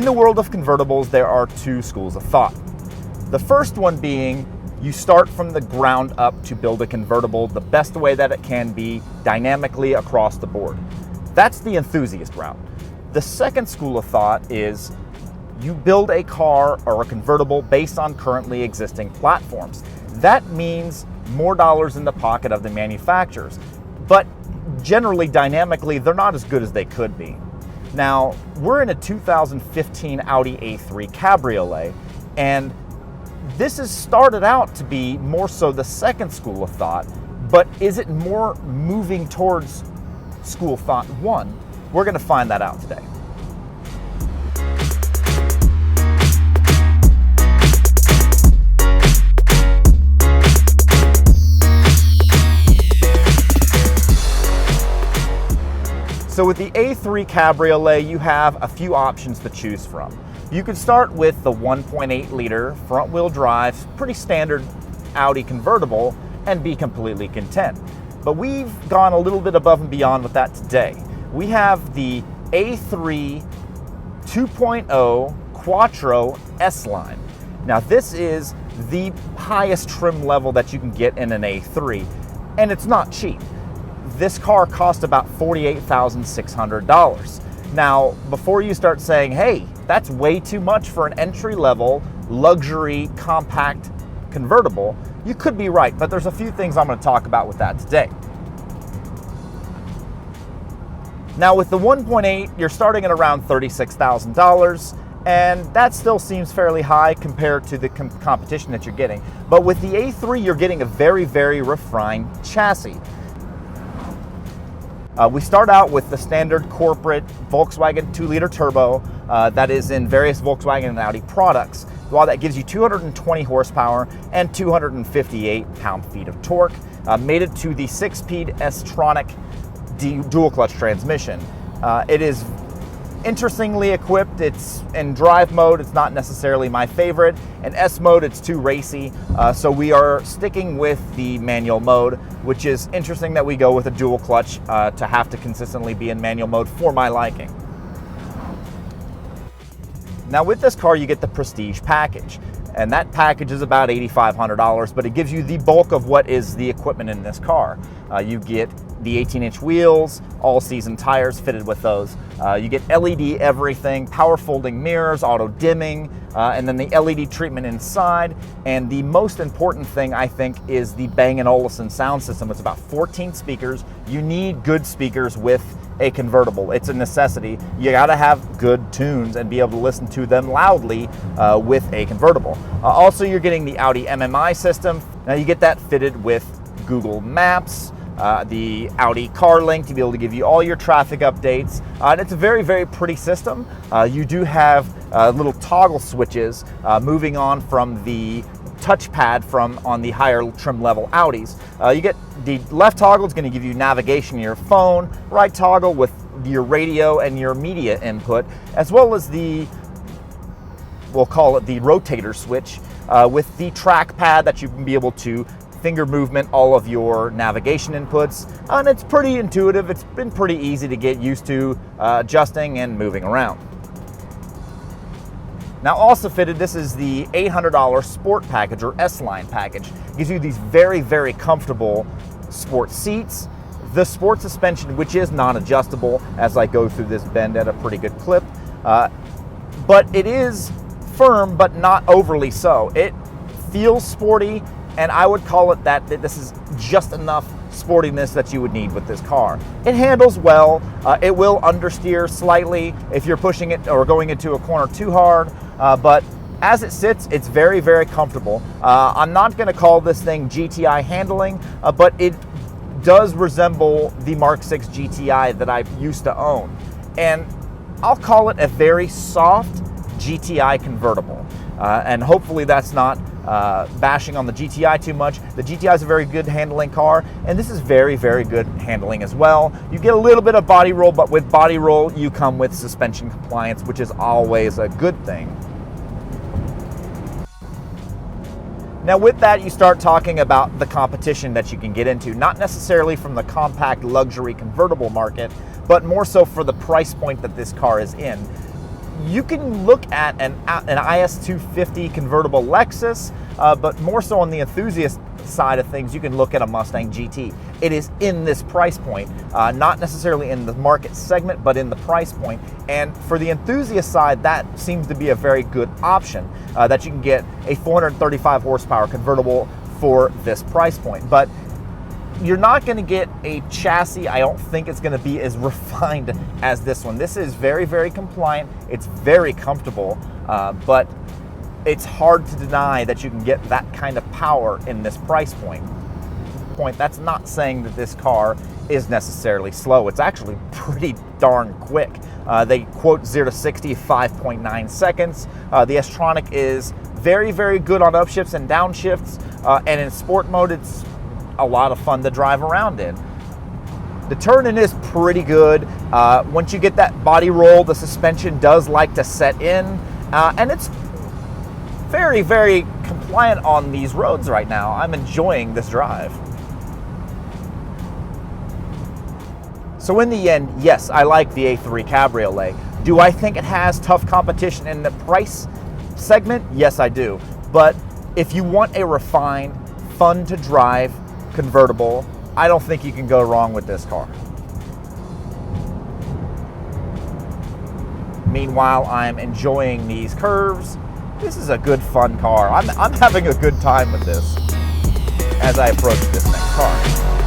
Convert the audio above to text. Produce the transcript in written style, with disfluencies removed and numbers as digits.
the world of convertibles, there are two schools of thought. The first one being you start from the ground up to build a convertible the best way that it can be, dynamically across the board. That's the enthusiast route. The second school of thought is you build a car or a convertible based on currently existing platforms. That means more dollars in the pocket of the manufacturers, but generally, dynamically, they're not as good as they could be. Now, we're in a 2015 Audi A3 Cabriolet, and this has started out to be more so the second school of thought, but is it more moving towards school of thought one? We're going to find that out today. So with the A3 Cabriolet, you have a few options to choose from. You could start with the 1.8 liter front wheel drive, pretty standard Audi convertible, and be completely content. But we've gone a little bit above and beyond with that today. We have the A3 2.0 Quattro S-Line. Now this is the highest trim level that you can get in an A3, and it's not cheap. This car cost about $48,600. Now, before you start saying, hey, that's way too much for an entry-level, luxury, compact convertible, you could be right, but there's a few things I'm going to talk about with that today. Now, with the 1.8, you're starting at around $36,000, and that still seems fairly high compared to the competition that you're getting. But with the A3, you're getting a very, very refined chassis. We start out with the standard corporate Volkswagen 2-liter turbo that is in various Volkswagen and Audi products. While that gives you 220 horsepower and 258 pound-feet of torque, mated to the 6-speed S-Tronic dual-clutch transmission. It is interestingly equipped. It's in drive mode. It's not necessarily my favorite. In S mode, it's too racy. So we are sticking with the manual mode, which is interesting that we go with a dual clutch to have to consistently be in manual mode for my liking. Now with this car, you get the Prestige package. And that package is about $8,500, but it gives you the bulk of what is the equipment in this car. You get the 18-inch wheels, all-season tires fitted with those. You get LED everything, power folding mirrors, auto dimming, and then the LED treatment inside. And the most important thing, I think, is the Bang & Olufsen sound system. It's about 14 speakers. You need good speakers with a convertible. It's a necessity. You gotta have good tunes and be able to listen to them loudly with a convertible. Also, you're getting the Audi MMI system. Now you get that fitted with Google Maps, the Audi CarLink to be able to give you all your traffic updates. And it's a very, very pretty system. You do have little toggle switches moving on from the touchpad from on the higher trim level Audis. You get the left toggle is going to give you navigation in your phone, right toggle with your radio and your media input, as well as the, we'll call it the rotator switch with the trackpad that you can be able to finger movement all of your navigation inputs. And it's pretty intuitive. It's been pretty easy to get used to adjusting and moving around. Now also fitted, this is the $800 Sport Package or S-Line package. It gives you these very, very comfortable sport seats, the sport suspension, which is non-adjustable as I go through this bend at a pretty good clip. But it is firm, but not overly so. It feels sporty, and I would call it that this is just enough sportiness that you would need with this car. It handles well. It will understeer slightly if you're pushing it or going into a corner too hard, but as it sits, it's very, very comfortable. I'm not going to call this thing GTI handling, but it does resemble the Mark 6 GTI that I used to own. And I'll call it a very soft GTI convertible. And hopefully that's not bashing on the GTI too much. The GTI is a very good handling car, and this is very, very good handling as well. You get a little bit of body roll, but with body roll, you come with suspension compliance, which is always a good thing. Now with that, you start talking about the competition that you can get into, not necessarily from the compact luxury convertible market, but more so for the price point that this car is in. You can look at an IS250 convertible Lexus, but more so on the enthusiast side of things, you can look at a Mustang GT. It is in this price point, not necessarily in the market segment, but in the price point. And for the enthusiast side, that seems to be a very good option, that you can get a 435 horsepower convertible for this price point. But you're not going to get a chassis. I don't think it's going to be as refined as this one. This is very, very compliant. It's very comfortable, but it's hard to deny that you can get that kind of power in this price point. That's not saying that this car is necessarily slow. It's actually pretty darn quick. They quote 0 to 60 5.9 seconds. The S-Tronic is very, very good on upshifts and downshifts, and in sport mode, it's a lot of fun to drive around in. The turn-in is pretty good. Once you get that body roll, the suspension does like to set in, and it's very, very compliant on these roads right now. I'm enjoying this drive. So in the end, yes, I like the A3 Cabriolet. Do I think it has tough competition in the price segment? Yes, I do. But if you want a refined, fun to drive convertible, I don't think you can go wrong with this car. Meanwhile, I'm enjoying these curves. This is a good, fun car. I'm having a good time with this as I approach this next car.